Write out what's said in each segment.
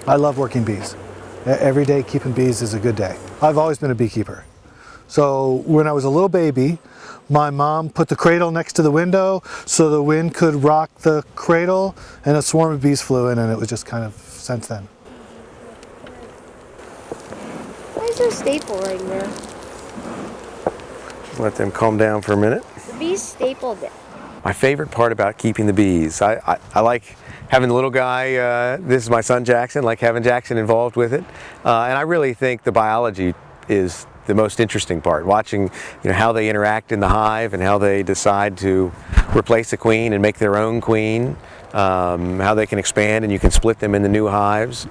I love working bees. Every day keeping bees is a good day. I've always been a beekeeper. So when I was a little baby, my mom put the cradle next to the window so the wind could rock the cradle, and a swarm of bees flew in, and it was just kind of since then. Why is there a staple right there? Let them calm down for a minute. The bees stapled it. My favorite part about keeping the bees, I like having the little guy, this is my son Jackson, like having Jackson involved with it. And I really think the biology is the most interesting part, watching how they interact in the hive and how they decide to replace the queen and make their own queen, how they can expand and you can split them into new hives.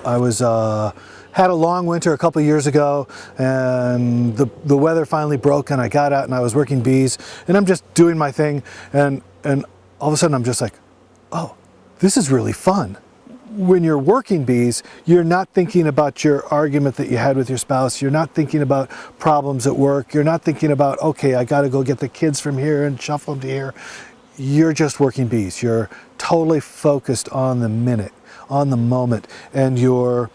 I was had a long winter a couple of years ago, and the weather finally broke, and I got out and I was working bees, and I'm just doing my thing, and all of a sudden I'm just like, oh, this is really fun. When you're working bees, you're not thinking about your argument that you had with your spouse. You're not thinking about problems at work. You're not thinking about, okay, I got to go get the kids from here and shuffle them to here. You're just working bees. You're totally focused on the minute, on the moment, and your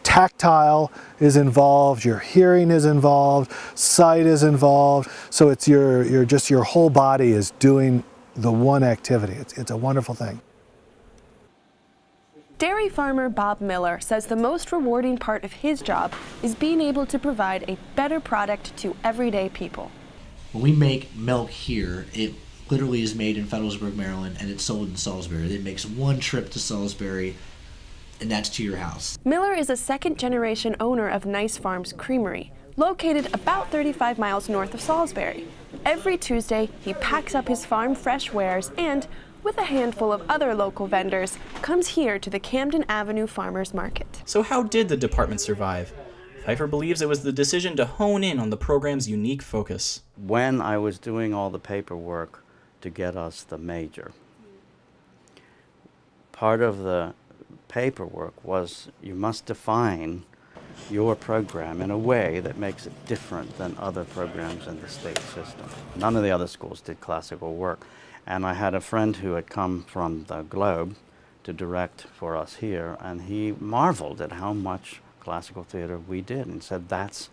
tactile is involved, your hearing is involved, sight is involved. So it's your whole body is doing the one activity. It's a wonderful thing. Dairy farmer Bob Miller says the most rewarding part of his job is being able to provide a better product to everyday people. When we make milk here, it literally is made in Federalsburg, Maryland, and it's sold in Salisbury. It makes one trip to Salisbury, and that's to your house. Miller is a second-generation owner of Nice Farms Creamery, located about 35 miles north of Salisbury. Every Tuesday, he packs up his farm fresh wares and, with a handful of other local vendors, comes here to the Camden Avenue Farmers Market. So how did the department survive? Pfeiffer believes it was the decision to hone in on the program's unique focus. When I was doing all the paperwork to get us the major, part of the paperwork was you must define your program in a way that makes it different than other programs in the state system. None of the other schools did classical work. And I had a friend who had come from the Globe to direct for us here, and he marveled at how much classical theater we did and said, that's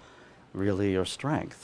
really your strength.